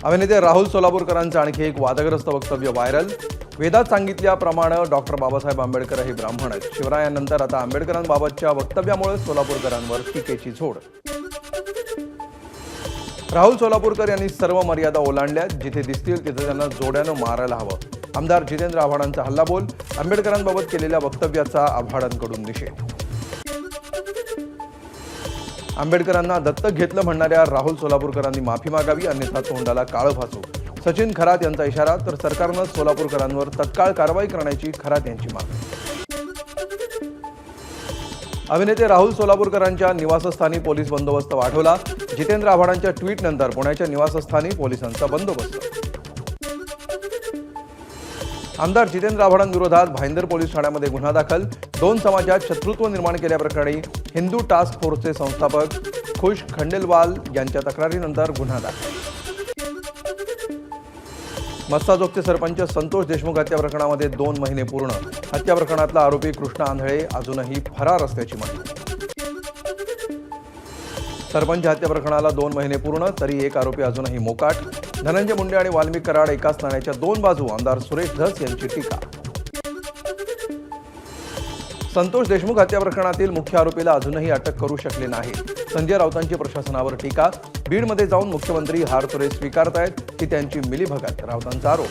अभिनेते राहुल सोलापूरकरांचं आणखी एक वादग्रस्त वक्तव्य व्हायरल। वेदात सांगितल्याप्रमाणे डॉक्टर बाबासाहेब आंबेडकर हे ब्राह्मण आहेत। शिवरायांनंतर आता आंबेडकरांबाबतच्या वक्तव्यामुळे सोलापूरकरांवर टीकेची झोड। राहुल सोलापूरकर यांनी सर्व मर्यादा ओलांडल्या, जिथे दिसतील तिथे त्यांना जोड्यानं मारायला हवं। आमदार जितेंद्र आव्हाडांचा हल्लाबोल, आंबेडकरांबाबत केलेल्या वक्तव्याचा आव्हाडांकडून निषेध। आंबेडकरांना दत्तक घेतलं म्हणणाऱ्या राहुल सोलापूरकरांनी माफी मागावी, अन्यथा तोंडाला काळं फासू। सचिन खरात यांचा इशारा, तर सरकारनं सोलापूरकरांवर तत्काळ कारवाई करण्याची खरात यांची मागणी। अभिनेते राहुल सोलापूरकरांच्या निवासस्थानी पोलीस बंदोबस्त वाढवला। जितेंद्र आव्हाडांच्या ट्विटनंतर पुण्याच्या निवासस्थानी पोलिसांचा बंदोबस्त। आमदार जितेंद्र आव्हाडांविरोधात भाईंदर पोलीस ठाण्यामध्ये गुन्हा दाखल। दोन समाजात शत्रुत्व निर्माण केल्याप्रकरणी हिंदू टास्क फोर्सचे संस्थापक खुश खंडेलवाल यांच्या तक्रारीनंतर गुन्हा दाखल। मस्साजोगचे सरपंच संतोष देशमुख हत्या प्रकरणामध्ये 2 महिने पूर्ण। हत्या प्रकरणातला आरोपी कृष्णा आंधळे अजूनही फरार असल्याची माहिती। सरपंच हत्या प्रकरणाला 2 महिने पूर्ण, तरी एक आरोपी अजूनही मोकाट। धनंजय मुंडे आणि वाल्मिक कराड एकाच नाण्याच्या 2 बाजू, आमदार सुरेश धस यांची टीका। संतोष देशमुख हत्या प्रकरणातील मुख्य आरोपीला अजूनही अटक करू शकले नाही। संजय राऊतांची प्रशासनावर टीका। बीडमध्ये जाऊन मुख्यमंत्री हारतुरे स्वीकारतायत की त्यांची मिलीभगत, राऊतांचा आरोप।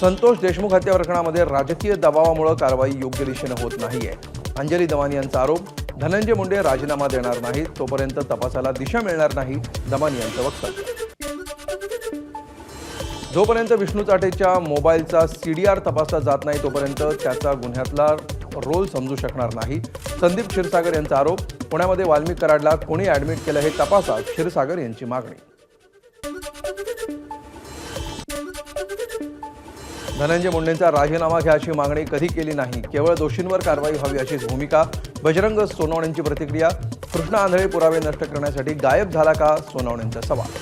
संतोष देशमुख हत्या प्रकरणामध्ये राजकीय दबावामुळे कारवाई योग्य दिशेने होत नाहीये, अंजली दमानी यांचा आरोप। धनंजय मुंडे राजीनामा देणार नाहीत तोपर्यंत तपासाला दिशा मिळणार नाही, दमानी यांचं वक्तव्य। जोपर्यंत विष्णू चाटेच्या मोबाईलचा सीडीआर तपासला जात नाही तोपर्यंत त्याचा गुन्ह्यातला रोल समजू शकणार नाही, संदीप क्षीरसागर यांचा आरोप। पुण्यामध्ये वाल्मिक कराडला कोणी ऍडमिट केलं हे तपासा, क्षीरसागर यांची मागणी। धनंजय मुंडेंचा राजीनामा घ्या अशी मागणी कधी केली नाही, केवळ दोषींवर कारवाई व्हावी अशीच भूमिका। बजरंग सोनवणेंची प्रतिक्रिया, कृष्णा आंधळे पुरावे नष्ट करण्यासाठी गायब झाला का, सोनवणेंचा सवाल।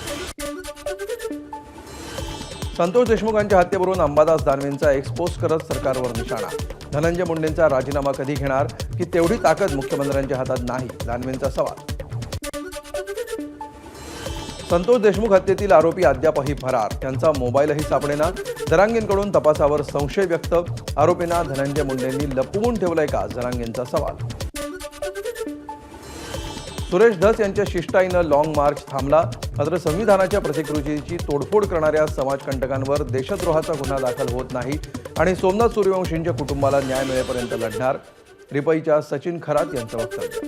संतोष देशमुखांच्या हत्येवरून अंबादास दानवेंचा एक्सपोज करत सरकारवर निशाणा। धनंजय मुंडेंचा राजीनामा कधी घेणार की तेवढी ताकद मुख्यमंत्र्यांच्या हातात नाही, दानवेंचा सवाल। संतोष देशमुख हत्येतील आरोपी अद्यापही फरार, त्यांचा मोबाईलही सापडेना। जरांगेंकडून तपासावर संशय व्यक्त, आरोपींना धनंजय मुंडेंनी लपवून ठेवलंय का, जरांगेंचा सवाल। सुरेश धस यांच्या शिष्टाईनं लाँग मार्च थांबला, मात्र संविधानाच्या प्रतिकृतीची तोडफोड करणाऱ्या समाजकंटकांवर देशद्रोहाचा गुन्हा दाखल होत नाही आणि सोमनाथ सूर्यवंशींच्या कुटुंबाला न्याय मिळेपर्यंत लढणार, रिपईच्या सचिन खरात यांचं वक्तव्य।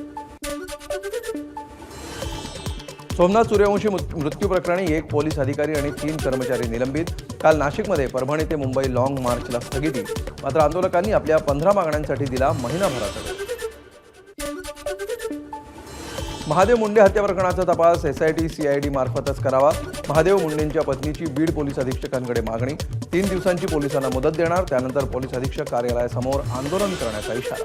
सोमनाथ सूर्यवंशी मृत्यू प्रकरणी 1 पोलीस अधिकारी आणि 3 कर्मचारी निलंबित। काल नाशिकमध्ये परभणी ते मुंबई लाँग मार्चला स्थगिती, मात्र आंदोलकांनी आपल्या 15 मागण्यांसाठी दिला महिनाभराचा वेळ। महादेव मुंडे हत्या प्रकरणाचा तपास एसआयटी सीआयडी मार्फतच करावा, महादेव मुंडेंच्या पत्नीची बीड पोलीस अधीक्षकांकडे मागणी। 3 दिवसांची पोलिसांना मुदत देणार, त्यानंतर पोलीस अधीक्षक कार्यालयासमोर आंदोलन करण्याचा इशारा।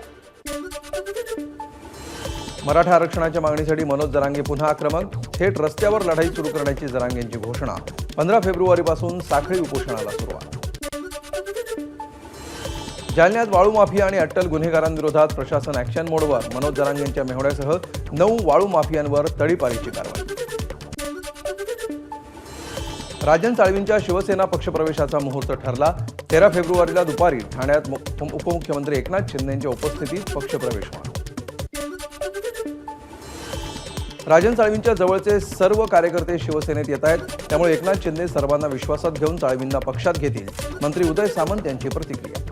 मराठा आरक्षणाच्या मागणीसाठी मनोज जरांगे पुन्हा आक्रमक, थेट रस्त्यावर लढाई सुरू करण्याची जरांगेंची घोषणा। 15 फेब्रुवारीपासून साखळी उपोषणाला सुरुवात। जालन्यात वाळू माफिया आणि अट्टल गुन्हेगारांविरोधात प्रशासन ॲक्शन मोडवर, मनोज जरांगेंच्या मेहण्यासह 9 वाळू माफियांवर तडीपारीची कारवाई। राजन साळवींच्या शिवसेना पक्षप्रवेशाचा मुहूर्त ठरला, 13 फेब्रुवारीला दुपारी ठाण्यात उपमुख्यमंत्री एकनाथ शिंदेंच्या उपस्थितीत पक्षप्रवेश होणार। राजन साळवींच्या जवळचे सर्व कार्यकर्ते शिवसेनेत येत आहेत, त्यामुळे एकनाथ शिंदे सर्वांना विश्वासात घेऊन साळवींना पक्षात घेतील, मंत्री उदय सामंत यांची प्रतिक्रिया।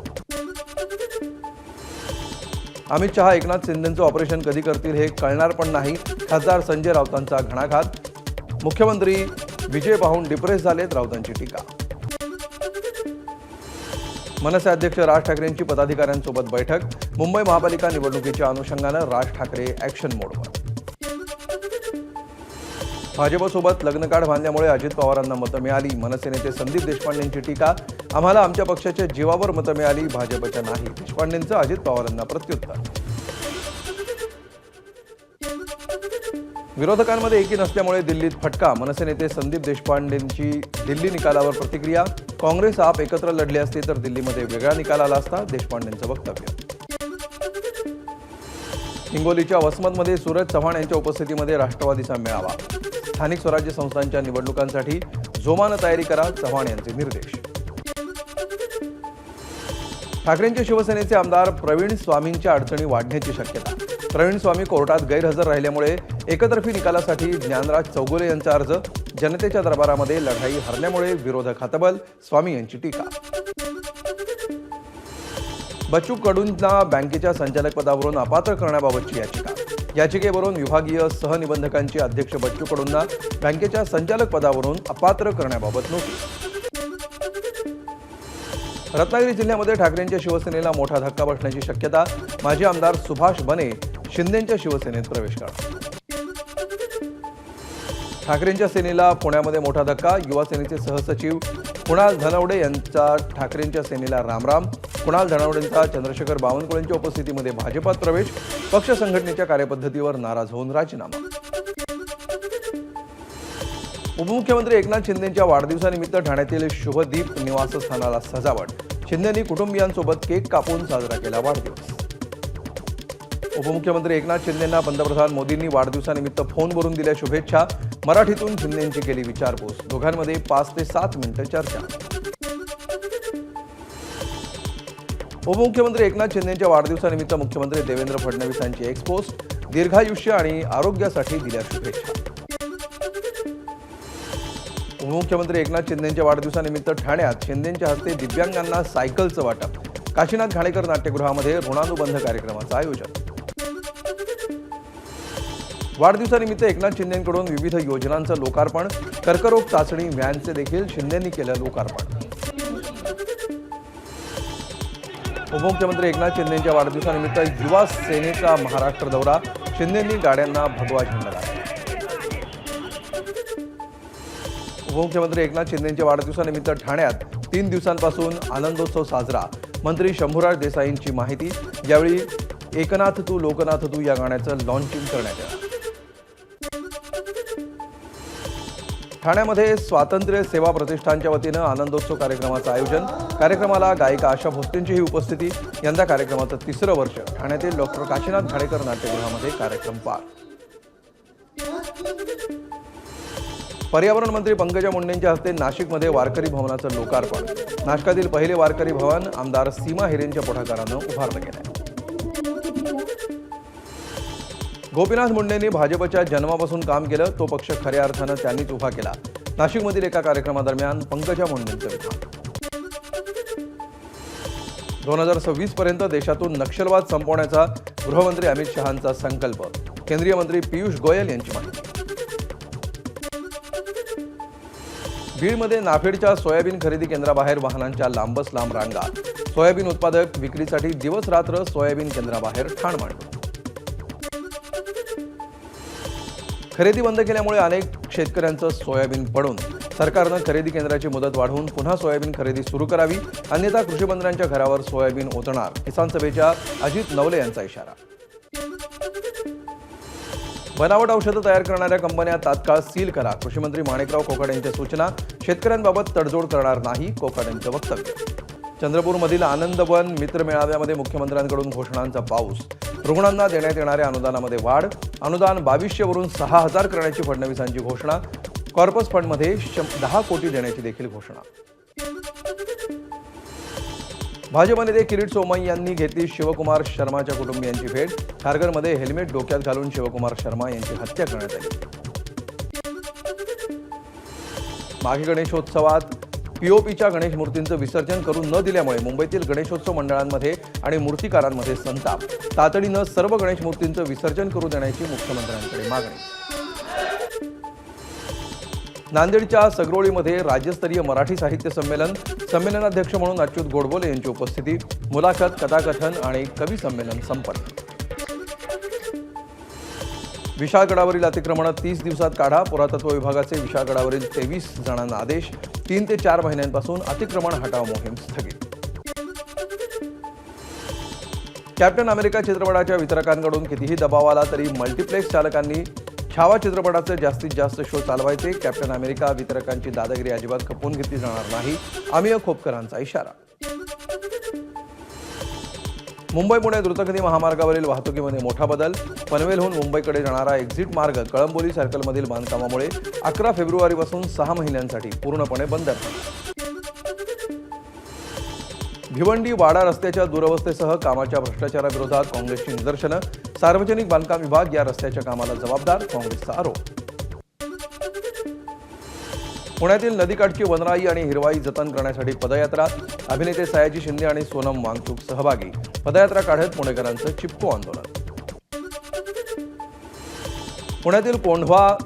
अमित शहा एकनाथ शिंदेंचं ऑपरेशन कधी करतील हे कळणार पण नाही, खासदार संजय राऊतांचा घणाघात। मुख्यमंत्री विजय पाहून डिप्रेस झालेत, राऊतांची टीका। मनसे अध्यक्ष राज ठाकरेंची पदाधिकाऱ्यांसोबत बैठक, मुंबई महापालिका निवडणुकीच्या अनुषंगानं राज ठाकरे ॲक्शन मोडवर। भाजपसोबत लग्नकार्ड बांधल्यामुळे अजित पवारांना मतं मिळाली, मनसे नेते संदीप देशपांडेंची टीका। आम्हाला आमच्या पक्षाच्या जीवावर मतं मिळाली, भाजपच्या नाही, देशपांडेंचं अजित पवारांना प्रत्युत्तर। विरोधकांमध्ये एकी नसल्यामुळे दिल्लीत फटका, मनसे नेते संदीप देशपांडेंची दिल्ली निकालावर प्रतिक्रिया। काँग्रेस आप एकत्र लढले असते तर दिल्लीमध्ये वेगळा निकाल आला असता, देशपांडेंचं वक्तव्य। हिंगोलीच्या वसमतमध्ये सूरज चव्हाण यांच्या उपस्थितीमध्ये राष्ट्रवादीचा मेळावा। स्थानिक स्वराज्य संस्थांच्या निवडणुकांसाठी जोमानं तयारी करा, चव्हाण यांचे निर्देश. ठाकरेंचे शिवसेनेचे आमदार प्रवीण स्वामींच्या अडचणी वाढण्याची शक्यता. प्रवीण स्वामी कोर्टात गैरहजर राहिल्यामुळे एकतर्फी निकालासाठी ज्ञानराज चौगुले यांचा अर्ज. जनतेच्या दरबारामध्ये लढाई हरल्यामुळे विरोधक हतबल, स्वामी यांची टीका. बच्चू कडूंना बँकेच्या संचालकपदावरून अपात्र करण्याबाबतची याचिका. याचिकेवरून विभागीय सहनिबंधकांची अध्यक्ष बच्चू कडूंना बँकेच्या संचालक पदावरून अपात्र करण्याबाबत नोटीस. रत्नागिरी जिल्ह्यामध्ये ठाकरेंच्या शिवसेनेला मोठा धक्का बसण्याची शक्यता. माजी आमदार सुभाष बने शिंदेंच्या शिवसेनेत प्रवेश करणार. ठाकरेंच्या सेनेला पुण्यामध्ये मोठा धक्का. युवा सेनेचे सहसचिव कुणाल धनवडे यांचा ठाकरेंच्या सेनेला रामराम. कुणाल धनवडेंचा चंद्रशेखर बावनकुळेंच्या उपस्थितीमध्ये भाजपात प्रवेश. पक्ष संघटनेच्या कार्यपद्धतीवर नाराज होऊन राजीनामा. उपमुख्यमंत्री एकनाथ शिंदेंच्या वाढदिवसानिमित्त ठाण्यातील शुभदीप निवासस्थानाला सजावट. शिंदेंनी कुटुंबियांसोबत केक कापून साजरा केला वाढदिवस. उपमुख्यमंत्री एकनाथ शिंदेंना पंतप्रधान मोदींनी वाढदिवसानिमित्त फोनवरून दिल्या शुभेच्छा. मराठीतून शिंदेंची केली विचारपूस. दोघांमध्ये 5 ते 7 मिनिटं चर्चा. उपमुख्यमंत्री एकनाथ शिंदेंच्या वाढदिवसानिमित्त मुख्यमंत्री देवेंद्र फडणवीसांची एक्सपोस्ट. दीर्घायुष्य आणि आरोग्यासाठी दिल्या शुभेच्छा. उपमुख्यमंत्री एकनाथ शिंदेंच्या वाढदिवसानिमित्त ठाण्यात शिंदेंच्या हस्ते दिव्यांगांना सायकलचं वाटप. काशीनाथ घाणेकर नाट्यगृहामध्ये ऋणानुबंध कार्यक्रमाचं आयोजन. वाढदिवसानिमित्त एकनाथ शिंदेंकडून विविध योजनांचं लोकार्पण. कर्करोग चाचणी व्हॅनचे देखील शिंदेंनी केलं लोकार्पण. उपमुख्यमंत्री एकनाथ शिंदेंच्या वाढदिवसानिमित्त युवा सेनेचा महाराष्ट्र दौरा. शिंदेंनी गाड्यांना भगवा झेंडा दाखवला. उपमुख्यमंत्री एकनाथ शिंदेंच्या वाढदिवसानिमित्त ठाण्यात 3 दिवसांपासून आनंदोत्सव साजरा. मंत्री शंभूराज देसाईंची माहिती. यावेळी एकनाथ तू लोकनाथ तू या गाण्याचं लॉन्चिंग करण्यात आलं. ठाण्यामध्ये स्वातंत्र्य सेवा प्रतिष्ठानच्या वतीनं आनंदोत्सव कार्यक्रमाचं आयोजन. कार्यक्रमाला गायिका आशा भोसलेंचीही उपस्थिती. यंदा कार्यक्रमाचं 3रं वर्ष. ठाण्यातील डॉक्टर काशीनाथ घाणेकर नाट्यगृहामध्ये कार्यक्रम पार. पर्यावरण मंत्री पंकजा मुंडेंच्या हस्ते नाशिकमध्ये वारकरी भवनाचं लोकार्पण. नाशिकातील पहिले वारकरी भवन आमदार सीमा हिरेंच्या पुढाकारानं उभारलं गेलं. गोपीनाथ मुंडेंनी भाजपच्या जन्मापासून काम केलं. तो पक्ष खऱ्या अर्थानं त्यांनीच उभा केला. नाशिकमधील एका कार्यक्रमादरम्यान पंकजा मुंडेंचं विधान. 2026 पर्यंत देशातून नक्षलवाद संपवण्याचा गृहमंत्री अमित शहांचा संकल्प. केंद्रीय मंत्री पियुष गोयल यांची माहिती. बीडमध्ये नाफेडच्या सोयाबीन खरेदी केंद्राबाहेर वाहनांच्या लांबच लांब रांगा. सोयाबीन उत्पादक विक्रीसाठी दिवस रात्र सोयाबीन केंद्राबाहेर ठाण मांडतो. खरेदी बंद केल्यामुळे अनेक शेतकऱ्यांचं सोयाबीन पडून. सरकारनं खरेदी केंद्राची मुदत वाढवून पुन्हा सोयाबीन खरेदी सुरू करावी, अन्यथा कृषीमंत्र्यांच्या घरावर सोयाबीन ओतणार. किसान सभेच्या अजित नवले यांचा इशारा. बनावट औषधं तयार करणाऱ्या कंपन्या तात्काळ सील करा. कृषीमंत्री माणिकराव कोकाटे यांच्या सूचना. शेतकऱ्यांबाबत तडजोड करणार नाही, कोकाटे यांचं वक्तव्य. चंद्रपूरमधील आनंदवन मित्र मेळाव्यामध्ये मुख्यमंत्र्यांकडून घोषणांचा पाऊस. रुग्णांना देण्यात येणाऱ्या अनुदानामध्ये वाढ. अनुदान 2200 वरून 6000 करण्याची फडणवीसांची घोषणा. कॉर्पस फंडमध्ये 10 कोटी देण्याची देखील घोषणा. भाजप नेते किरीट सोमय्या यांनी घेतली शिवकुमार शर्माच्या कुटुंबियांची भेट. खारघरमध्ये हेल्मेट डोक्यात घालून शिवकुमार शर्मा यांची हत्या करण्यात आली. माघी गणेशोत्सवात पीओपीच्या गणेश मूर्तींचं विसर्जन करू न दिल्यामुळे मुंबईतील गणेशोत्सव मंडळांमध्ये आणि मूर्तिकारांमध्ये संताप. तातडीनं सर्व गणेश मूर्तींचं विसर्जन करू देण्याची मुख्यमंत्र्यांकडे मागणी. नांदेडच्या सगरोळीमध्ये राज्यस्तरीय मराठी साहित्य संमेलन. संमेलनाध्यक्ष म्हणून अच्युत गोडबोले यांची उपस्थिती. मुलाखत, कथाकथन आणि कवी संमेलन संपन्न. विशाळगडावरील अतिक्रमणं 30 दिवसात काढा. पुरातत्व विभागाचे विशाळगडावरील 23 जणांना आदेश. 3 ते 4 महिन्यांपासून अतिक्रमण हटाव मोहीम स्थगित. कॅप्टन अमेरिका चित्रपटाच्या वितरकांकडून कितीही दबाव आला तरी मल्टिप्लेक्स चालकांनी छावा चित्रपटाचे जास्तीत जास्त शो चालवायचे. कॅप्टन अमेरिका वितरकांची दादागिरी अजिबात खपवून घेतली जाणार नाही. अमिय खोपकरांचा इशारा. मुंबई पुणे द्रुतगती महामार्गावरील वाहतुकीमध्ये मोठा बदल. पनवेलहून मुंबईकडे जाणारा एक्झिट मार्ग कळंबोली सर्कलमधील बांधकामामुळे 11 फेब्रुवारीपासून 6 महिन्यांसाठी पूर्णपणे बंद राहणार. भिवंडी वाडा रस्त्याच्या दुरवस्थेसह कामाच्या भ्रष्टाचाराविरोधात काँग्रेसची निदर्शनं. सार्वजनिक बांधकाम विभाग या रस्त्याच्या कामाला जबाबदार, काँग्रेसचा आरोप. पुण्यातील नदीकाठची वनराई आणि हिरवाई जतन करण्यासाठी पदयात्रा. अभिनेते सयाजी शिंदे आणि सोनम वांगचूक सहभागी. पदयात्रा काढत पुणेकरांचं चिपको आंदोलन. पुण्यातील कोंढवा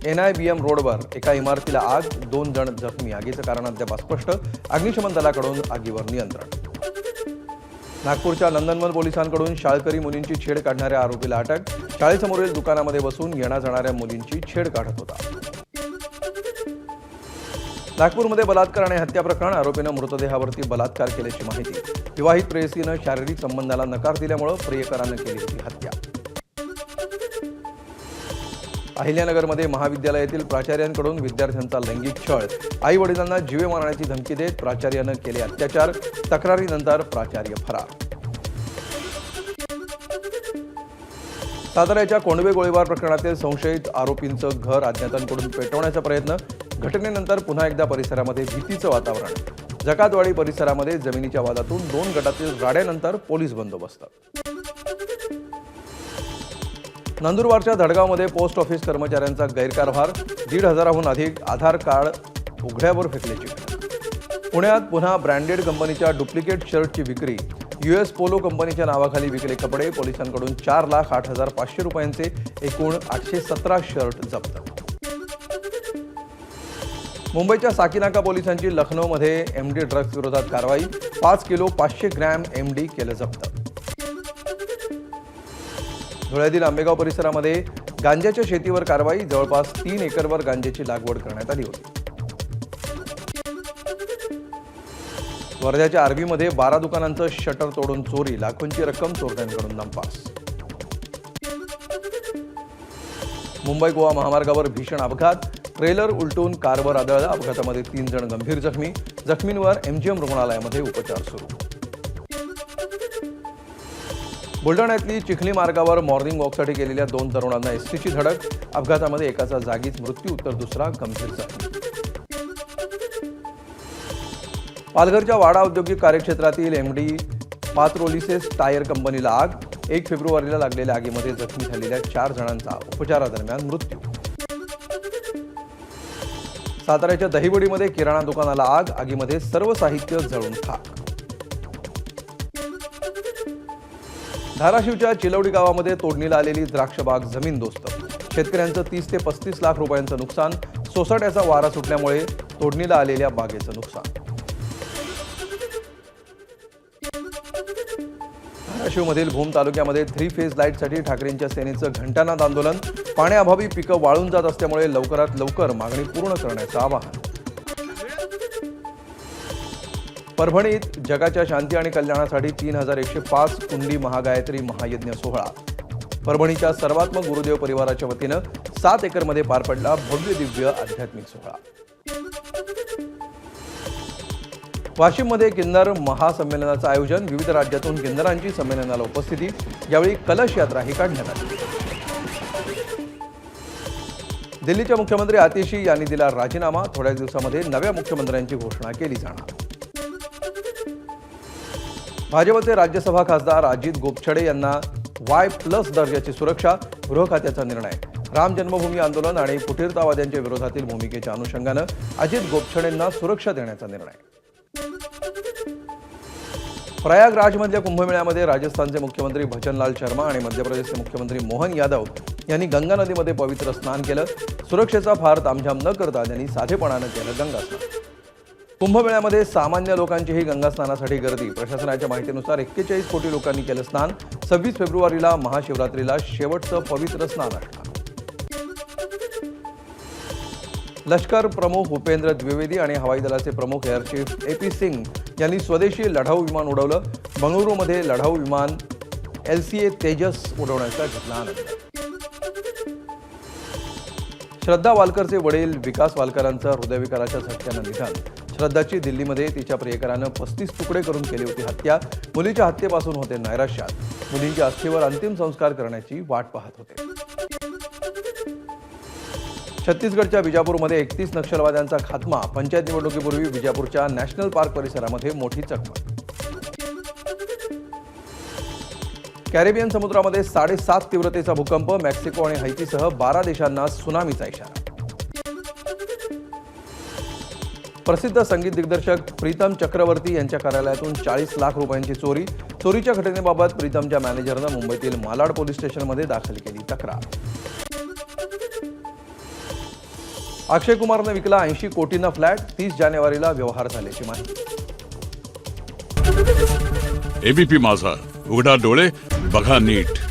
NIBM रोडवर एका इमारतीला आग, 2 जण जखमी. आगीचं कारण अद्याप अस्पष्ट. अग्निशमन दलाकडून आगीवर नियंत्रण. नागपूरच्या नंदनवन पोलिसांकडून शाळकरी मुलींची छेड काढणाऱ्या आरोपीला अटक. शाळेसमोरील दुकानामध्ये बसून येण्या जाणाऱ्या मुलींची छेड काढत होता. नागपूरमध्ये बलात्कार आणि हत्या प्रकरण. आरोपीनं मृतदेहावरती बलात्कार केल्याची माहिती. विवाहित प्रेयसीनं शारीरिक संबंधाला नकार दिल्यामुळे प्रियकरानं केली होती हत्या. अहिल्यानगरमध्ये महाविद्यालयातील प्राचार्यांकडून विद्यार्थ्यांचा लैंगिक छळ. आई वडिलांना जीवे मारण्याची धमकी देत प्राचार्यानं केले अत्याचार. तक्रारीनंतर प्राचार्य फरार. साताऱ्याच्या कोंडवे गोळीबार प्रकरणातील संशयित आरोपींचं घर अज्ञातांकडून पेटवण्याचा प्रयत्न. घटनेनंतर पुन्हा एकदा परिसरामध्ये भीतीचं वातावरण. जकातवाडी परिसरामध्ये जमिनीच्या वादातून 2 गटातील राड्यानंतर पोलीस बंदोबस्त. नंदुरबारच्या धडगावमध्ये पोस्ट ऑफिस कर्मचाऱ्यांचा गैरकारभार. 1,500हून अधिक आधार कार्ड उघड्यावर फेकल्याची घटना. पुण्यात पुन्हा ब्रँडेड कंपनीच्या डुप्लिकेट शर्टची विक्री. US पोलो कंपनीच्या नावाखाली विकले कपडे. पोलिसांकडून 4,08,500 रुपयांचे एकूण 817 शर्ट जप्त. मुंबईच्या साकीनाका पोलिसांची लखनौमध्ये MD ड्रग्ज विरोधात कारवाई. 5 किलो 500 ग्रॅम MD केलं जप्त. धुळ्यातील आंबेगाव परिसरामध्ये गांजाच्या शेतीवर कारवाई. जवळपास 3 एकरवर गांजाची लागवड करण्यात आली होती. वर्ध्याच्या आर्वीमध्ये 12 दुकानांचं शटर तोडून चोरी. लाखोंची रक्कम चोरट्यांकडून नापास. मुंबई गोवा महामार्गावर भीषण अपघात. ट्रेलर उलटून कारवर आदळला. अपघातामध्ये 3 जण गंभीर जखमी. जखमींवर MGM रुग्णालयामध्ये उपचार सुरू. बुलढाण्यातली चिखली मार्गावर मॉर्निंग वॉकसाठी गेलेल्या 2 तरुणांना एसटीची धडक. अपघातामध्ये एकाचा जागीच मृत्यू तर दुसरा गंभीर जखमी. पालघरच्या वाडा औद्योगिक कार्यक्षेत्रातील MD पात्रोलिसेस टायर कंपनीला आग. 1 फेब्रुवारीला लागलेल्या आगीमध्ये जखमी झालेल्या 4 जणांचा उपचारादरम्यान मृत्यू. साताऱ्याच्या दहिवडीमध्ये किराणा दुकानाला आग. आगीमध्ये सर्व साहित्य जळून खाक. धाराशिवच्या चिलवडी गावामध्ये तोडणीला आलेली द्राक्षबाग जमीनदोस्त. शेतकऱ्यांचं 30 ते 35 लाख रुपयांचं नुकसान. सोसाट्याचा वारा सुटल्यामुळे तोडणीला आलेल्या बागेचं नुकसान. धाराशिवमधील भूम तालुक्यामध्ये 3 फेज लाईटसाठी ठाकरेंच्या सेनेचं घंटानाद आंदोलन. पाण्याअभावी पिकं वाळून जात असल्यामुळे लवकरात लवकर मागणी पूर्ण करण्याचं आवाहन. परभणीत जगाच्या शांती आणि कल्याणासाठी 3,105 कुंडी महागायत्री महायज्ञ सोहळा. परभणीच्या सर्वात्मक गुरुदेव परिवाराच्या वतीनं 7 एकरमध्ये पार पडला भव्य दिव्य आध्यात्मिक सोहळा. वाशिममध्ये किन्नर महासंमेलनाचं आयोजन. विविध राज्यातून किन्नरांची संमेलनाला उपस्थिती. यावेळी कलश यात्राही काढण्यात आली. दिल्लीच्या मुख्यमंत्री आतिशी यांनी दिला राजीनामा. थोड्याच दिवसामध्ये नव्या मुख्यमंत्र्यांची घोषणा केली जाणार. भाजपचे राज्यसभा खासदार अजित गोपछडे यांना Y+ दर्जाची सुरक्षा. गृह खात्याचा निर्णय. राम जन्मभूमी आंदोलन आणि फुटीरतावाद्यांच्या विरोधातील भूमिकेच्या अनुषंगानं अजित गोपछडेंना सुरक्षा देण्याचा निर्णय. प्रयागराजमधल्या कुंभमेळ्यामध्ये राजस्थानचे मुख्यमंत्री भजनलाल शर्मा आणि मध्य प्रदेशचे मुख्यमंत्री मोहन यादव यांनी गंगा नदीमध्ये पवित्र स्नान केलं. सुरक्षेचा फार तामझाम न करता त्यांनी साधेपणानं केलं गंगा स्नान. कुंभमेळ्यामध्ये सामान्य लोकांचीही गंगा स्नानासाठी गर्दी. प्रशासनाच्या माहितीनुसार 41 कोटी लोकांनी केलं स्नान. 26 फेब्रुवारीला महाशिवरात्रीला शेवटचं पवित्र स्नान असणार. लष्कर प्रमुख उपेंद्र द्विवेदी आणि हवाई दलाचे प्रमुख एअर चीफ AP सिंग यांनी स्वदेशी लढाऊ विमान उडवलं. बंगळुरूमध्ये लढाऊ विमान LCA तेजस उडवण्याचा घेतला आनंद. श्रद्धा वालकरचे वडील विकास वालकरांचं हृदयविकाराच्या झटक्यानं निधन. श्रद्धाची दिल्लीमध्ये तिच्या प्रियकरानं 35 तुकडे करून केली होती हत्या. मुलीच्या हत्येपासून होते नैराश्यात. मुलींच्या अस्थीवर अंतिम संस्कार करण्याची वाट पाहत होते. छत्तीसगडच्या बिजापूरमध्ये 31 नक्षलवाद्यांचा खात्मा. पंचायत निवडणुकीपूर्वी बिजापूरच्या नॅशनल पार्क परिसरामध्ये मोठी चकमक. कॅरिबियन समुद्रामध्ये 7.5 तीव्रतेचा भूकंप. मेक्सिको आणि हैतीसह 12 देशांना सुनामीचा इशारा. प्रसिद्ध संगीत दिग्दर्शक प्रीतम चक्रवर्ती यांच्या कार्यालयातून 40 लाख रुपयांची चोरी. चोरीच्या घटनेबाबत प्रीतमच्या मॅनेजरनं मुंबईतील मालाड पोलीस स्टेशनमध्ये दाखल केली तक्रार. अक्षय कुमारनं विकला 80 कोटींना फ्लॅट. 30 जानेवारीला व्यवहार झाल्याची माहिती. एबीपी माझा, उघडा डोळे बघा नीट.